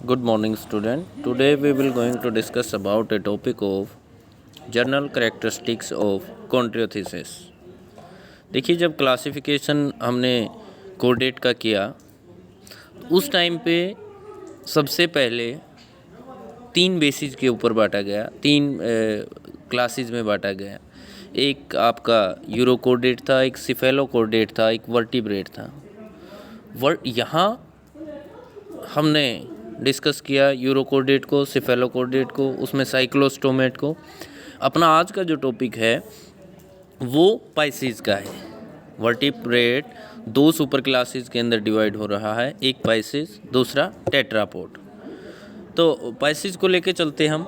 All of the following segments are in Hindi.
Good morning, student. Today we will going to discuss about a topic of general characteristics of chondriothysis. देखिए, जब क्लासिफिकेशन हमने कोडेट का किया उस टाइम पे सबसे पहले तीन बेसिस के ऊपर बांटा गया, तीन क्लासेस में बांटा गया। एक आपका यूरोकोडेट था, एक सिफेलोकोडेट था, एक वर्टिब्रेट था। यहाँ हमने डिस्कस किया यूरोकोडेट को, सिफेलोकोडेट को, उसमें साइक्लोस्टोमेट को। अपना आज का जो टॉपिक है वो पाइसिस का है। वर्टिब्रेट दो सुपर क्लासेस के अंदर डिवाइड हो रहा है, एक पाइसिस, दूसरा टेट्रापोड। तो पाइसिस को लेके चलते हम।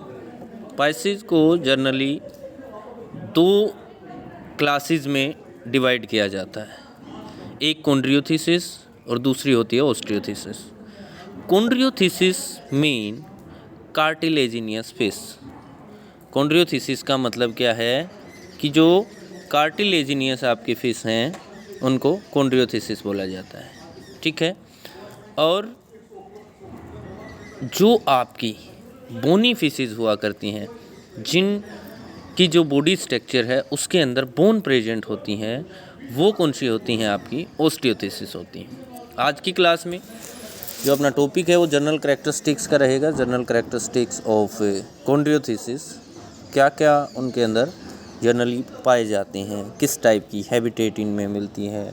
पाइसिस को जर्नली दो क्लासेस में डिवाइड किया जाता है, एक कॉन्ड्रियोथिसिस और दूसरी होती है ऑस्टियोथिसिस। कॉन्ड्रियोथिसिस मीन कार्टिलेजिनियस फिश। कॉन्ड्रियोथिसिस का मतलब क्या है कि जो कार्टिलेजिनियस आपके फिश हैं उनको कॉन्ड्रियोथिसिस बोला जाता है, ठीक है। और जो आपकी बोनी फिशेस हुआ करती हैं, जिन की जो बॉडी स्ट्रक्चर है उसके अंदर बोन प्रेजेंट होती हैं, वो कौन सी होती हैं? आपकी ऑस्टियोथिसिस होती हैं। आज की क्लास में जो अपना टॉपिक है वो जनरल कैरेक्टरिस्टिक्स का रहेगा। जनरल कैरेक्टरिस्टिक्स ऑफ कॉन्ड्रियोथिसिस, क्या क्या उनके अंदर जनरली पाए जाते हैं, किस टाइप की हैबिटेट इनमें मिलती है,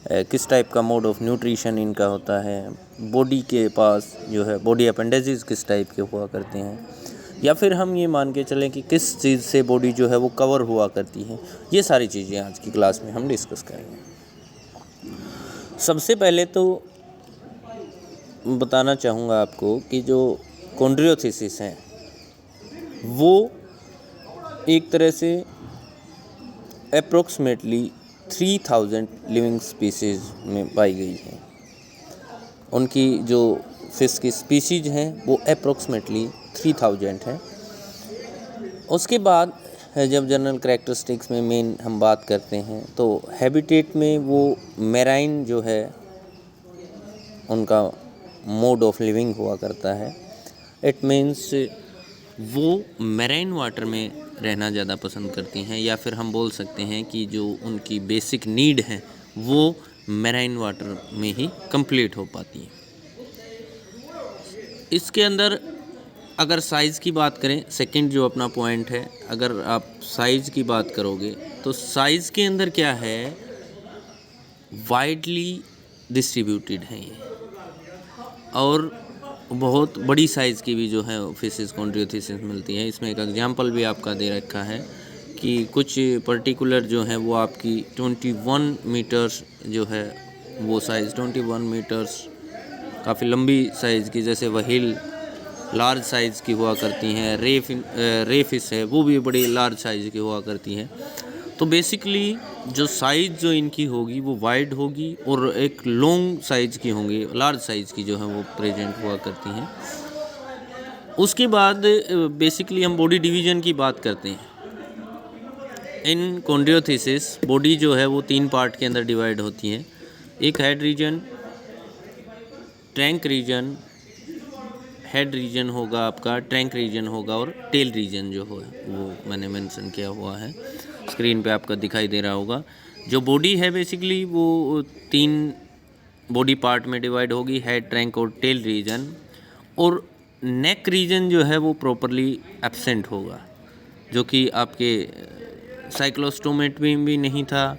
किस टाइप का मोड ऑफ न्यूट्रिशन इनका होता है, बॉडी के पास जो है बॉडी अपेंडेजेस किस टाइप के हुआ करते हैं, या फिर हम ये मान के चलें कि किस चीज़ से बॉडी जो है वो कवर हुआ करती है। ये सारी चीज़ें आज की क्लास में हम डिस्कस करेंगे। सबसे पहले तो बताना चाहूँगा आपको कि जो कॉन्ड्रियोथिसिस है वो एक तरह से अप्रोक्सीमेटली 3000 लिविंग स्पीसीज़ में पाई गई है। उनकी जो फिश की स्पीसीज हैं वो अप्रोक्सीमेटली 3000 है। उसके बाद जब जनरल कैरेक्टरिस्टिक्स में मेन हम बात करते हैं तो हैबिटेट में वो मैराइन जो है उनका मोड ऑफ लिविंग हुआ करता है। इट मीन्स वो मैराइन वाटर में रहना ज़्यादा पसंद करती हैं, या फिर हम बोल सकते हैं कि जो उनकी बेसिक नीड है वो मैराइन वाटर में ही कंप्लीट हो पाती है। इसके अंदर अगर साइज़ की बात करें, सेकंड जो अपना पॉइंट है, अगर आप साइज़ की बात करोगे तो साइज़ के अंदर क्या है, वाइडली डिस्ट्रीब्यूटेड है ये, और बहुत बड़ी साइज़ की भी जो है फिशेस कॉन्ड्रियोथिसिस मिलती है। इसमें एक एग्जांपल भी आपका दे रखा है कि कुछ पर्टिकुलर जो है वो आपकी 21 मीटर्स जो है वो साइज़ 21 मीटर्स काफ़ी लंबी साइज़ की, जैसे व्हेल लार्ज साइज़ की हुआ करती हैं। रे फिश है वो भी बड़ी लार्ज साइज़ की हुआ करती हैं। तो बेसिकली जो साइज़ जो इनकी होगी वो वाइड होगी और एक लॉन्ग साइज़ की होंगी, लार्ज साइज़ की जो है वो प्रेजेंट हुआ करती हैं। उसके बाद बेसिकली हम बॉडी डिवीज़न की बात करते हैं। इन कॉन्ड्रियोथिसिस बॉडी जो है वो तीन पार्ट के अंदर डिवाइड होती है। एक head region, trunk region, head region होगा आपका, ट्रैंक रीजन होगा, और टेल रीजन जो है वो मैंने मेंशन किया हुआ है, स्क्रीन पे आपका दिखाई दे रहा होगा। जो बॉडी है बेसिकली वो तीन बॉडी पार्ट में डिवाइड होगी, हेड, ट्रैंक और टेल रीजन। और नेक रीजन जो है वो प्रॉपरली एब्सेंट होगा, जो कि आपके साइक्लोस्टोमेट में भी नहीं था,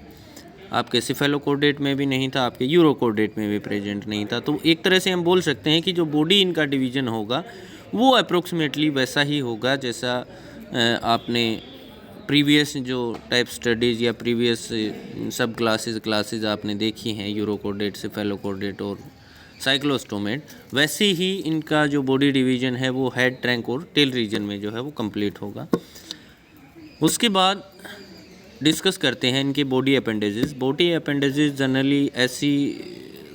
आपके सिफेलोकोडेट में भी नहीं था, आपके यूरोकोडेट में भी प्रेजेंट नहीं था। तो एक तरह से हम बोल सकते हैं कि जो बॉडी इनका डिवीज़न होगा वो अप्रोक्सीमेटली वैसा ही होगा जैसा आपने प्रीवियस जो टाइप स्टडीज़ या प्रीवियस सब क्लासेस आपने देखी हैं, यूरोकोडेट, सिफेलोकोडेट और साइक्लोस्टोमेट, वैसे ही इनका जो बॉडी डिवीज़न है वो हेड, ट्रैंक और टेल रीजन में जो है वो कंप्लीट होगा। उसके बाद डिस्कस करते हैं इनके body appendages. Body appendages generally ऐसी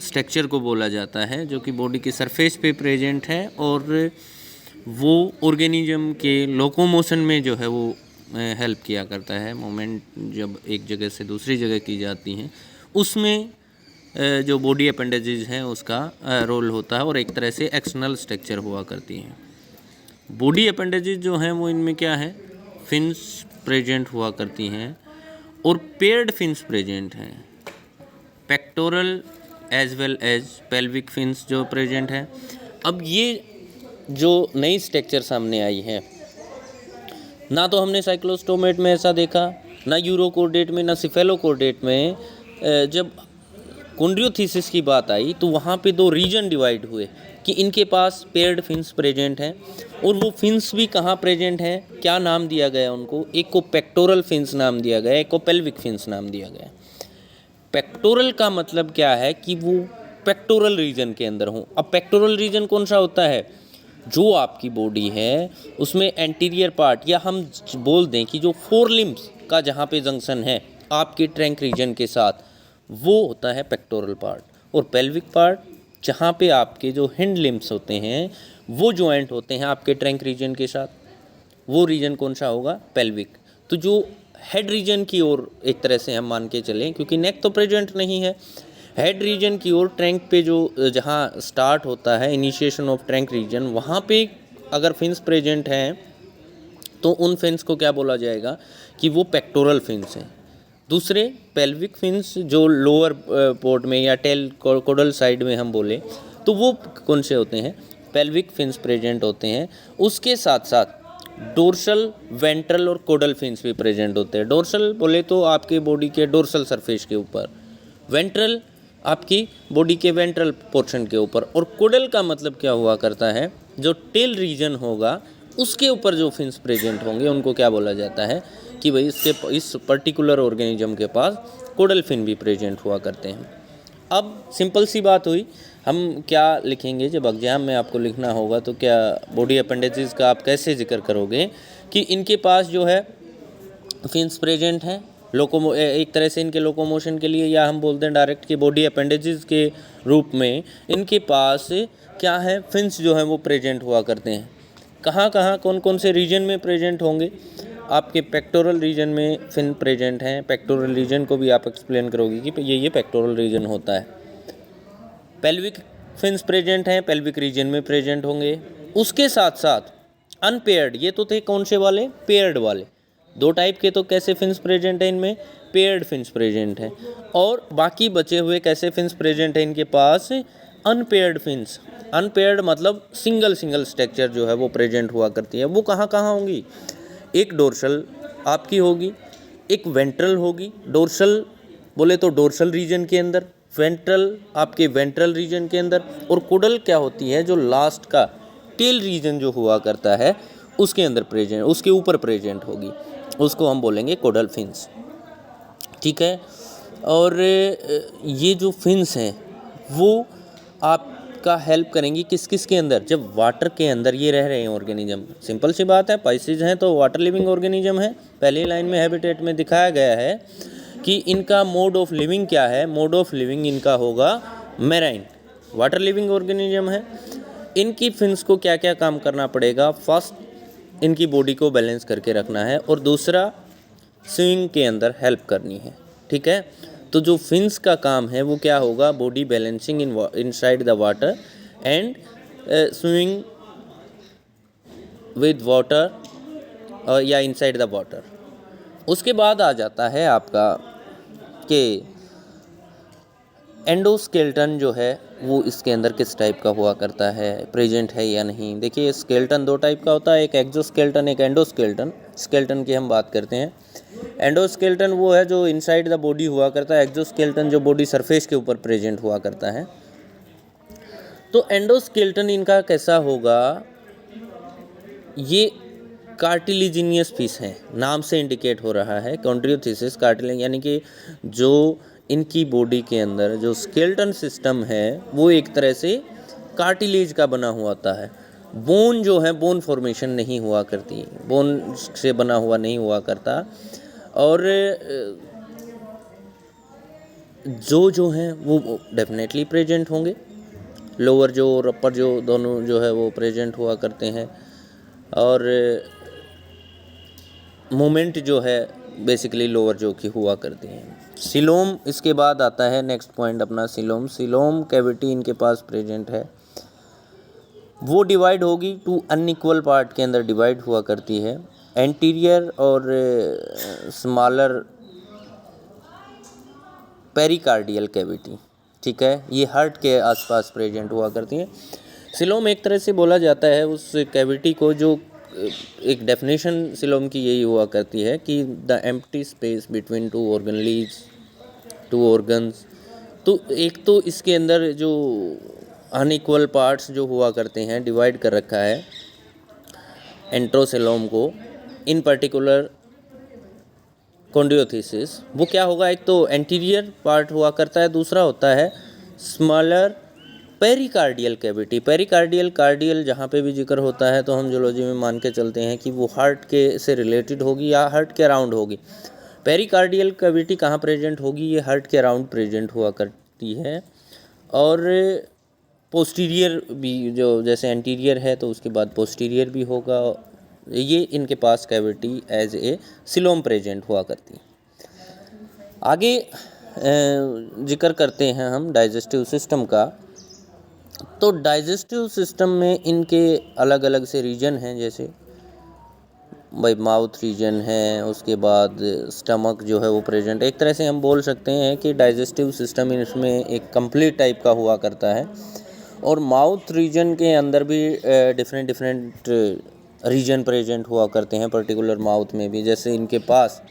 स्ट्रक्चर को बोला जाता है जो कि बॉडी के सरफेस पे प्रेजेंट है और वो ऑर्गेनिज्म के लोकोमोशन में जो है वो हेल्प किया करता है। मूवमेंट जब एक जगह से दूसरी जगह की जाती हैं उसमें जो बॉडी अपेंडेजेज हैं उसका रोल होता है, और एक तरह से एक्सटर्नल स्ट्रक्चर हुआ करती हैं। बॉडी अपेंडेजेज जो हैं वो इनमें क्या है, फिन्स प्रेजेंट हुआ करती हैं और पेयर्ड फिन्स प्रेजेंट हैं। Pectoral as well as pelvic fins जो प्रेजेंट हैं। अब ये जो नई स्ट्रक्चर सामने आई है, ना तो हमने साइक्लोस्टोमेट में ऐसा देखा, ना यूरोकोर्डेट में, ना सिफेलोकोर्डेट में। जब कॉन्ड्रियोथिसिस की बात आई तो वहाँ पे दो रीजन डिवाइड हुए कि इनके पास पेयर्ड फिन्स प्रेजेंट हैं, और वो फिन्स भी कहाँ प्रेजेंट हैं, क्या नाम दिया गया उनको। एक को पेक्टोरल फिन्स नाम दिया गया, एक को पेल्विक फिन्स नाम दिया गया। पेक्टोरल का मतलब क्या है कि वो पेक्टोरल रीजन के अंदर हों। अब पेक्टोरल रीजन कौन सा होता है, जो आपकी बॉडी है उसमें एंटीरियर पार्ट, या हम बोल दें कि जो फोर लिम्स का जहाँ पे जंक्शन है आपके ट्रंक रीजन के साथ, वो होता है पेक्टोरल पार्ट। और पेल्विक पार्ट जहाँ पे आपके जो हिंड लिम्स होते हैं वो जॉइंट होते हैं आपके ट्रंक रीजन के साथ, वो रीजन कौन सा होगा, पेल्विक। तो जो हेड रीजन की ओर एक तरह से हम मान के चलें, क्योंकि नेक तो प्रेजेंट नहीं है, हेड रीजन की ओर ट्रंक पे जो जहाँ स्टार्ट होता है इनिशिएशन ऑफ ट्रंक रीजन, वहाँ पे अगर फिन्स प्रेजेंट हैं तो उन फिन्स को क्या बोला जाएगा कि वो पेक्टोरल फिन्स हैं। दूसरे पेल्विक फिन्स जो लोअर पोर्ट में या टेल कोडल साइड में हम बोले तो वो कौन से होते हैं, पेल्विक फिन्स प्रेजेंट होते हैं। उसके साथ साथ डोर्सल, वेंट्रल और कोडल फिन्स भी प्रेजेंट होते हैं। डोर्सल बोले तो आपके बॉडी के डोर्सल सरफेस के ऊपर, वेंट्रल आपकी बॉडी के वेंट्रल पोर्शन के ऊपर, और कोडल का मतलब क्या हुआ करता है, जो टेल रीजन होगा उसके ऊपर जो फिन्स प्रेजेंट होंगे उनको क्या बोला जाता है कि भाई इस पर्टिकुलर ऑर्गेनिज्म के पास कोडल फिन भी प्रेजेंट हुआ करते हैं। अब सिंपल सी बात हुई, हम क्या लिखेंगे जब एग्जाम में आपको लिखना होगा, तो क्या बॉडी अपेंडेजेस का आप कैसे जिक्र करोगे कि इनके पास जो है फिन्स प्रेजेंट हैं एक तरह से इनके लोकोमोशन के लिए, या हम बोलते हैं डायरेक्ट कि बॉडी अपेंडेजेस के रूप में इनके पास क्या है, फिन्स जो हैं वो प्रेजेंट हुआ करते हैं। कहाँ कहाँ कौन कौन से रीजन में प्रेजेंट होंगे, आपके पेक्टोरल रीजन में फिन प्रेजेंट हैं। पेक्टोरल रीजन को भी आप एक्सप्लेन करोगे कि ये पेक्टोरल रीजन होता है। पेल्विक फिन्स प्रेजेंट हैं, पेल्विक रीजन में प्रेजेंट होंगे। उसके साथ साथ अनपेयर्ड, ये तो थे कौन से वाले, पेयर्ड वाले। दो टाइप के तो कैसे फिन्स प्रेजेंट हैं इनमें, पेयर्ड फिन्स प्रेजेंट हैं। और बाकी बचे हुए कैसे फिन्स प्रेजेंट हैं इनके पास, अनपेयर्ड फिन्स। अनपेयर्ड मतलब सिंगल स्ट्रक्चर जो है वो प्रेजेंट हुआ करती है। वो कहाँ कहाँ होंगी, एक डोर्सल आपकी होगी, एक वेंट्रल होगी। डोर्सल बोले तो डोर्सल रीजन के अंदर, वेंट्रल आपके वेंट्रल रीजन के अंदर, और कोडल क्या होती है, जो लास्ट का टेल रीजन जो हुआ करता है उसके अंदर प्रेजेंट, उसके ऊपर प्रेजेंट होगी, उसको हम बोलेंगे कोडल फिन्स। ठीक है। और ये जो फिन्स हैं वो आपका हेल्प करेंगी किस किस के अंदर, जब वाटर के अंदर ये रह रहे हैं ऑर्गेनिज्म। सिंपल सी बात है, पाइसेज हैं तो वाटर लिविंग ऑर्गेनिज्म है। पहली लाइन में हैबिटेट में दिखाया गया है कि इनका मोड ऑफ लिविंग क्या है, मोड ऑफ लिविंग इनका होगा मैराइन, वाटर लिविंग ऑर्गेनिज्म है। इनकी फिन्स को क्या क्या काम करना पड़ेगा, फर्स्ट इनकी बॉडी को बैलेंस करके रखना है, और दूसरा स्विमिंग के अंदर हेल्प करनी है। ठीक है। तो जो फिन्स का काम है वो क्या होगा, body balancing inside the water and swimming with water या इनसाइड द वाटर। उसके बाद आ जाता है आपका कि एंडोस्केलेटन जो है वो इसके अंदर किस टाइप का हुआ करता है, प्रेजेंट है या नहीं। देखिए स्केलेटन दो टाइप का होता है, एक एक्सोस्केलेटन, एक एंडोस्केलेटन। स्केलेटन की हम बात करते हैं। एंडोस्केलेटन वो है जो इनसाइड द बॉडी हुआ करता है, एक्सोस्केलेटन जो बॉडी सरफेस के ऊपर प्रेजेंट हुआ करता है। तो एंडोस्केलेटन इनका कैसा होगा, ये कार्टिलेजिनियस पीस है, नाम से इंडिकेट हो रहा है कॉन्ड्रियोथिसिस कार्टिलेज, यानी कि जो इनकी बॉडी के अंदर जो स्केलेटन सिस्टम है वो एक तरह से कार्टिलेज का बना हुआ होता है। बोन जो है, बोन फॉर्मेशन नहीं हुआ करती, बोन से बना हुआ नहीं हुआ करता। और जो हैं वो डेफिनेटली प्रेजेंट होंगे, लोअर जो और अपर जो दोनों जो है वो प्रेजेंट हुआ करते हैं। और मूवमेंट जो है बेसिकली लोअर जो की हुआ करती हैं। सिलोम इसके बाद आता है नेक्स्ट पॉइंट अपना सिलोम कैविटी इनके पास प्रेजेंट है। वो डिवाइड होगी टू अनइक्वल पार्ट के अंदर डिवाइड हुआ करती है। एंटीरियर और स्मॉलर पेरिकार्डियल कैविटी, ठीक है, ये हार्ट के आसपास प्रेजेंट हुआ करती है। सिलोम एक तरह से बोला जाता है उस कैविटी को, जो एक डेफिनेशन सिलोम की यही हुआ करती है कि the empty space between two organelles, two organs. तो एक तो इसके अंदर जो अनइक्वल पार्ट्स जो हुआ करते हैं डिवाइड कर रखा है एंट्रोसिलोम को, इन पर्टिकुलर कॉन्ड्रियोथिसिस। वो क्या होगा, एक तो एंटीरियर पार्ट हुआ करता है, दूसरा होता है स्मॉलर पेरिकार्डियल कैविटी। पेरिकार्डियल कार्डियल जहाँ पे भी जिक्र होता है तो हम जूलॉजी में मान के चलते हैं कि वो हार्ट के से रिलेटेड होगी या हार्ट के अराउंड होगी। पेरिकार्डियल कैविटी कहाँ प्रेजेंट होगी, ये हार्ट के अराउंड प्रेजेंट हुआ करती है। और पोस्टीरियर भी, जो जैसे एंटीरियर है तो उसके बाद पोस्टीरियर भी होगा, ये इनके पास cavity as a coelom present हुआ करती है। आगे जिक्र करते हैं हम डाइजेस्टिव सिस्टम का। तो डाइजेस्टिव सिस्टम में इनके अलग अलग से रीजन हैं, जैसे भाई माउथ रीजन है, उसके बाद स्टमक जो है वो प्रेजेंट। एक तरह से हम बोल सकते हैं कि डाइजेस्टिव सिस्टम इसमें एक कंप्लीट टाइप का हुआ करता है। और माउथ रीजन के अंदर भी डिफरेंट रीजन प्रेजेंट हुआ करते हैं पर्टिकुलर माउथ में भी। जैसे इनके पास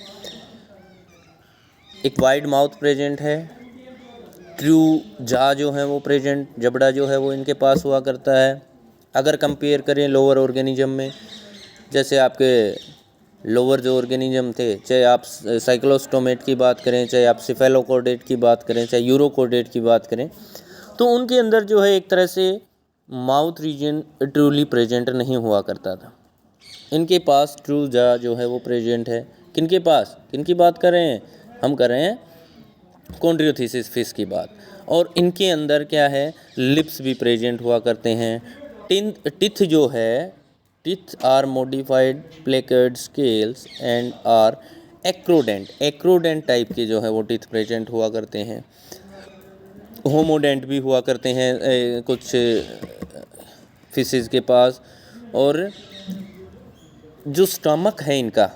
एक वाइड माउथ प्रेजेंट है, ट्रू जा जो है वो प्रेजेंट, जबड़ा जो है वो इनके पास हुआ करता है। अगर कंपेयर करें लोअर ऑर्गेनिज्म में, जैसे आपके लोअर जो ऑर्गेनिज्म थे, चाहे आप साइक्लोस्टोमेट की बात करें, चाहे आप सिफेलोकोडेट की बात करें, चाहे यूरोकोडेट की बात करें, तो उनके अंदर जो है एक तरह से माउथ रीजन ट्रूली प्रेजेंट नहीं हुआ करता था। इनके पास ट्रू जा जो है वो प्रेजेंट है। किनके पास, किनकी बात कर रहे हैं, हम कर रहे हैं कॉन्ड्रियोथिसिस फिश की बात। और इनके अंदर क्या है, लिप्स भी प्रेजेंट हुआ करते हैं। टिथ जो है, teeth are modified placoid scales and are acrodont type के जो है वो टिथ प्रेजेंट हुआ करते हैं। होमोडेंट भी हुआ करते हैं कुछ फिशेस के पास। और जो स्टमक है इनका,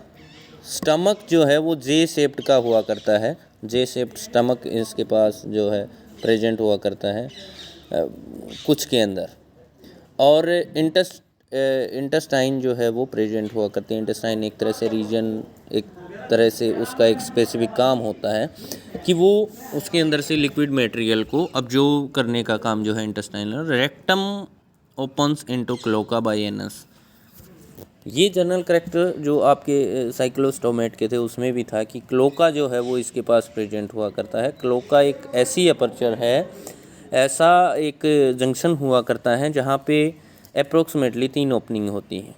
स्टमक जो है वो जे शेप्ड का हुआ करता है। जे शेप्ड स्टमक इसके पास जो है प्रेजेंट हुआ करता है कुछ के अंदर। और इंटेस्टाइन जो है वो प्रेजेंट हुआ करती है। इंटेस्टाइन एक तरह से रीजन, एक तरह से उसका एक स्पेसिफिक काम होता है कि वो उसके अंदर से लिक्विड मटेरियल को ऑब्जर्व करने का काम जो है intestinal. Rectum opens into cloaca by anus. ये जनरल कैरेक्टर जो आपके साइक्लोस्टोमेट के थे उसमें भी था कि क्लोका जो है वो इसके पास प्रेजेंट हुआ करता है। क्लोका एक ऐसी अपर्चर है, ऐसा एक जंक्शन हुआ करता है जहाँ पे अप्रोक्सीमेटली 3 ओपनिंग होती हैं।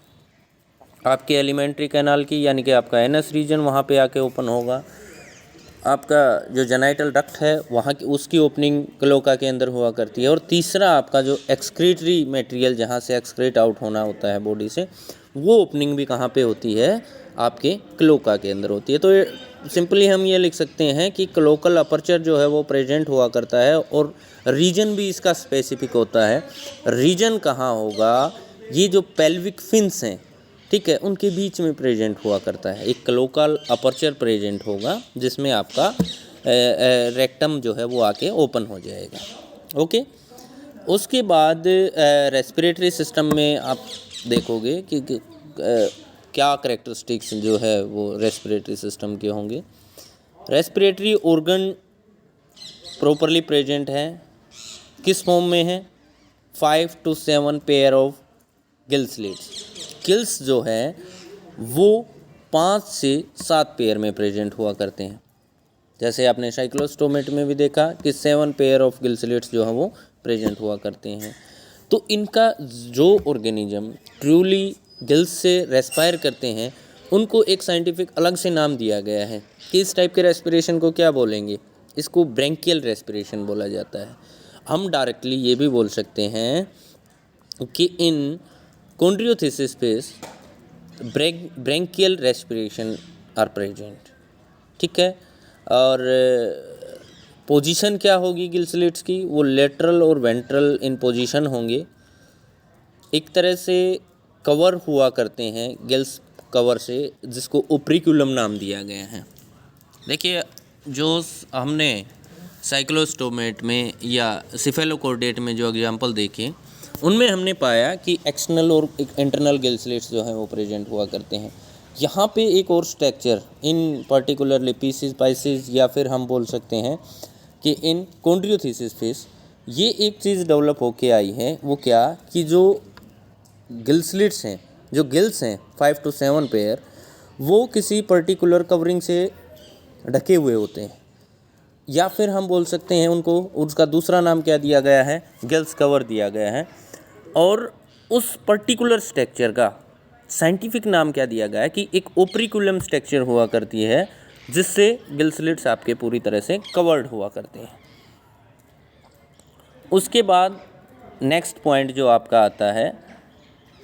आपके एलिमेंट्री कैनाल की, यानी कि आपका एनस रीजन वहाँ पे आके ओपन होगा। आपका जो जेनाइटल डक्ट है वहाँ की, उसकी ओपनिंग क्लोका के अंदर हुआ करती है। और तीसरा आपका जो एक्सक्रीटरी मटेरियल, जहाँ से एक्सक्रीट आउट होना होता है बॉडी से, वो ओपनिंग भी कहाँ पे होती है, आपके क्लोका के अंदर होती है। तो सिंपली हम ये लिख सकते हैं कि क्लोकल अपर्चर जो है वो प्रेजेंट हुआ करता है और रीजन भी इसका स्पेसिफिक होता है। रीजन कहाँ होगा, ये जो पेल्विक फिन्स हैं, ठीक है, उनके बीच में प्रेजेंट हुआ करता है। एक क्लोकल अपर्चर प्रेजेंट होगा जिसमें आपका रेक्टम जो है वो आके ओपन हो जाएगा। ओके, उसके बाद रेस्पिरेटरी सिस्टम में आप देखोगे कि क्या करैक्टरिस्टिक्स जो है वो रेस्पिरेटरी सिस्टम के होंगे। रेस्पिरेटरी ऑर्गन प्रॉपरली प्रेजेंट है, किस फॉर्म में है, 5 to 7 pair of gill slits. Gills जो है वो 5 से 7 पेयर में प्रेजेंट हुआ करते हैं। जैसे आपने साइक्लोस्टोमेट में भी देखा कि 7 पेयर ऑफ गिल स्लिट्स जो हैं वो प्रेजेंट हुआ करते हैं। तो इनका जो ऑर्गेनिज्म ट्रूली गिल्स से रेस्पायर करते हैं उनको एक साइंटिफिक अलग से नाम दिया गया है कि इस टाइप के रेस्पिरेशन को क्या बोलेंगे, इसको ब्रैंकियल रेस्पिरेशन बोला जाता है। हम डायरेक्टली ये भी बोल सकते हैं कि इन chondrichthyes fish branchial respiration are present, ठीक है। और पोजीशन क्या होगी गिल स्लिट्स की, वो लेटरल और वेंट्रल इन पोजीशन होंगे। एक तरह से कवर हुआ करते हैं गिल्स कवर से, जिसको ओप्रिकुलम नाम दिया गया है। देखिए जो हमने साइक्लोस्टोमेट में या सिफेलोकॉर्डेट में जो एग्जाम्पल देखे, उनमें हमने पाया कि एक्सटर्नल और इंटरनल गिल स्लिट्स जो हैं वो प्रेजेंट हुआ करते हैं। यहाँ पे एक और structure in particularly pieces Pisces, या फिर हम बोल सकते हैं कि इन कॉन्ड्रियोथिसिस फिश, ये एक चीज़ डेवलप होके आई है। वो क्या कि जो गिल स्लिट्स हैं, जो गिल्स हैं 5 to 7 पेयर, वो किसी पर्टिकुलर कवरिंग से ढके हुए होते हैं, या फिर हम बोल सकते हैं उनको, उसका दूसरा नाम क्या दिया गया है, गिल्स कवर दिया गया है। और उस पर्टिकुलर स्ट्रक्चर का साइंटिफिक नाम क्या दिया गया है कि एक ओप्रिकुलम स्ट्रक्चर हुआ करती है, जिससे गिल स्लिट्स आपके पूरी तरह से कवर्ड हुआ करते हैं। उसके बाद नेक्स्ट पॉइंट जो आपका आता है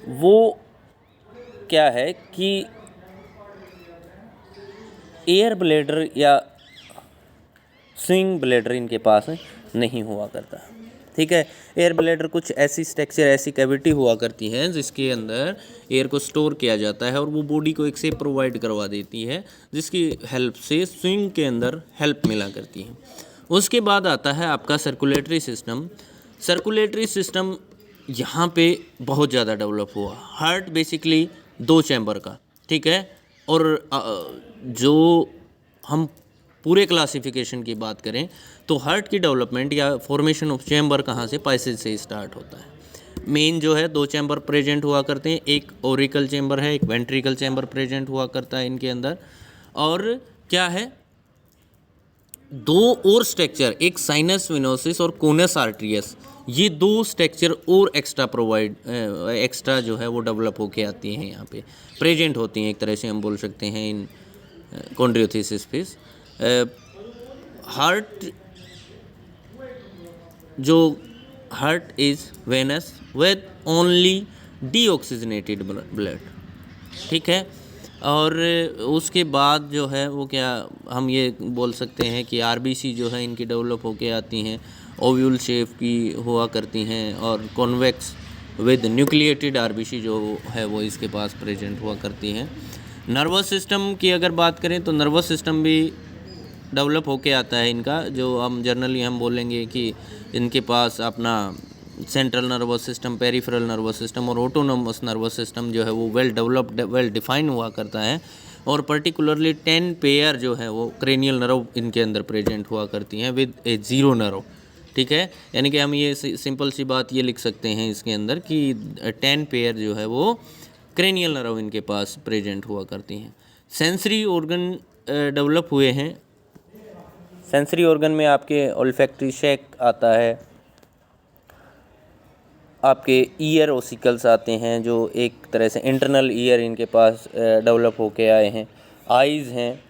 वो क्या है कि एयर ब्लैडर या स्विंग ब्लैडर इनके पास नहीं हुआ करता। ठीक है, एयर ब्लैडर कुछ ऐसी स्ट्रक्चर, ऐसी कैविटी हुआ करती है जिसके अंदर एयर को स्टोर किया जाता है और वो बॉडी को एक से प्रोवाइड करवा देती है, जिसकी हेल्प से स्विंग के अंदर हेल्प मिला करती है। उसके बाद आता है आपका सर्कुलेटरी सिस्टम। सर्कुलेटरी सिस्टम यहाँ पे बहुत ज़्यादा डेवलप हुआ। हार्ट बेसिकली 2 चैम्बर का, ठीक है, और जो हम पूरे क्लासिफिकेशन की बात करें तो हार्ट की डेवलपमेंट या फॉर्मेशन ऑफ चैम्बर कहाँ से, पाइसेज से स्टार्ट होता है। मेन जो है 2 चैम्बर प्रेजेंट हुआ करते हैं, एक ओरिकल चैम्बर है, एक वेंट्रिकल चैम्बर प्रेजेंट हुआ करता है इनके अंदर। और क्या है, 2 और स्ट्रक्चर, एक साइनस विनोसिस और कोनस आर्टरियस, ये 2 स्ट्रक्चर और एक्स्ट्रा जो है वो डेवलप होके आती हैं, यहाँ पे प्रेजेंट होती हैं, एक तरह से हम बोल सकते हैं इन chondrichthyes fish. Heart is venous with only deoxygenated blood, ठीक है। और उसके बाद जो है वो क्या, हम ये बोल सकते हैं कि आरबीसी जो है इनकी डेवलप होके आती हैं, ओव्यूल शेप की हुआ करती हैं, और कॉन्वेक्स विद न्यूक्लिएटेड आरबीसी जो है वो इसके पास प्रेजेंट हुआ करती हैं। नर्वस सिस्टम की अगर बात करें तो नर्वस सिस्टम भी डेवलप होके आता है इनका, जो हम जनरली हम बोलेंगे कि इनके पास अपना central nervous system, peripheral nervous system और ऑटोनोमस नर्वस सिस्टम जो है वो वेल डेवलप्ड, वेल डिफाइन हुआ करता है। और पर्टिकुलरली 10 पेयर जो है वो क्रेनियल नर्व इनके अंदर प्रेजेंट हुआ करती हैं विद ए 0 नर्व, ठीक है। यानी कि हम ये सिंपल सी बात ये लिख सकते हैं इसके अंदर कि 10 पेयर जो है वो क्रेनियल नर्व इनके पास प्रेजेंट हुआ करती हैं। सेंसरी ऑर्गन डेवलप हुए हैं। सेंसरी ऑर्गन में आपके ओल्फैक्टरी शैक आता है, आपके ईयर ओसिकल्स आते हैं जो एक तरह से इंटरनल ईयर इनके पास डेवलप होके आए हैं। आइज़ हैं,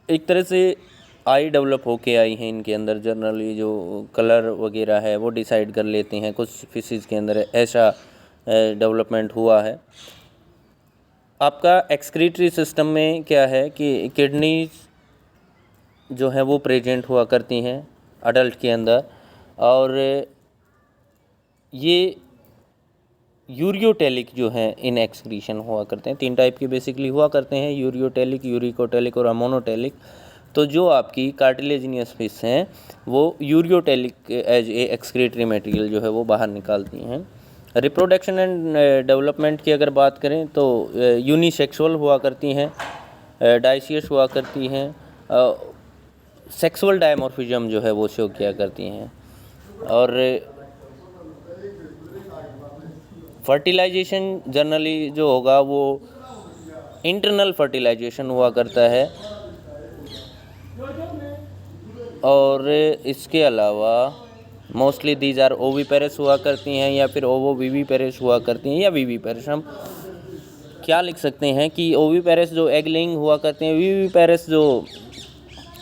एक तरह से आई डेवलप होके आई हैं इनके अंदर। जनरली जो कलर वगैरह है वो डिसाइड कर लेते हैं, कुछ फिशेस के अंदर ऐसा डेवलपमेंट हुआ है। आपका एक्सक्रीटरी सिस्टम में क्या है कि किडनीज जो है वो प्रेजेंट हुआ करती हैं अडल्ट के अंदर, और ये यूरियोटेलिक जो है इन एक्सक्रीशन हुआ करते हैं। 3 टाइप के बेसिकली हुआ करते हैं, यूरियोटेलिक, यूरिकोटेलिक और अमोनोटेलिक। तो जो आपकी कार्टिलेजिनियस फिश हैं वो ureotelic as a excretory material जो है वो बाहर निकालती हैं। रिप्रोडक्शन एंड डेवलपमेंट की अगर बात करें तो यूनिसेक्सुअल हुआ करती हैं, डाइसियस हुआ करती हैं, सेक्सुअल डायमॉर्फिज्म जो है वो शो किया करती हैं। और फर्टिलाइजेशन जनरली जो होगा वो इंटरनल फर्टिलाइजेशन हुआ करता है। और इसके अलावा मोस्टली दीज आर ओविपेरस हुआ करती हैं, या फिर ओवोविविपेरस हुआ करती हैं, या विविपेरस। हम क्या लिख सकते हैं कि ओविपेरस जो एग लेइंग हुआ करते हैं, विविपेरस जो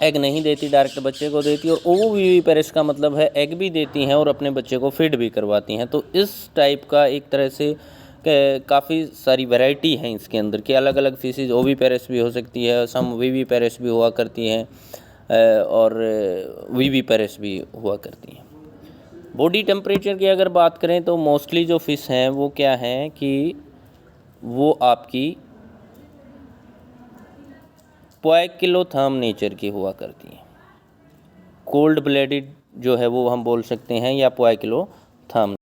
एग नहीं देती, डायरेक्ट बच्चे को देती, और ओवोविविपेरस का मतलब है एग भी देती हैं और अपने बच्चे को फीड भी करवाती हैं। तो इस टाइप का एक तरह से काफ़ी सारी वैरायटी हैं इसके अंदर कि अलग अलग फिशेज ओविपेरस भी हो सकती है, सम विविपेरस भी हुआ करती हैं और विविपेरस भी हुआ करती हैं। बॉडी टेम्परेचर की अगर बात करें तो मोस्टली जो फ़िश हैं वो क्या हैं कि वो आपकी पोइकिलोथर्म नेचर की हुआ करती हैं। कोल्ड ब्लडेड जो है वो हम बोल सकते हैं या पोइकिलोथर्म।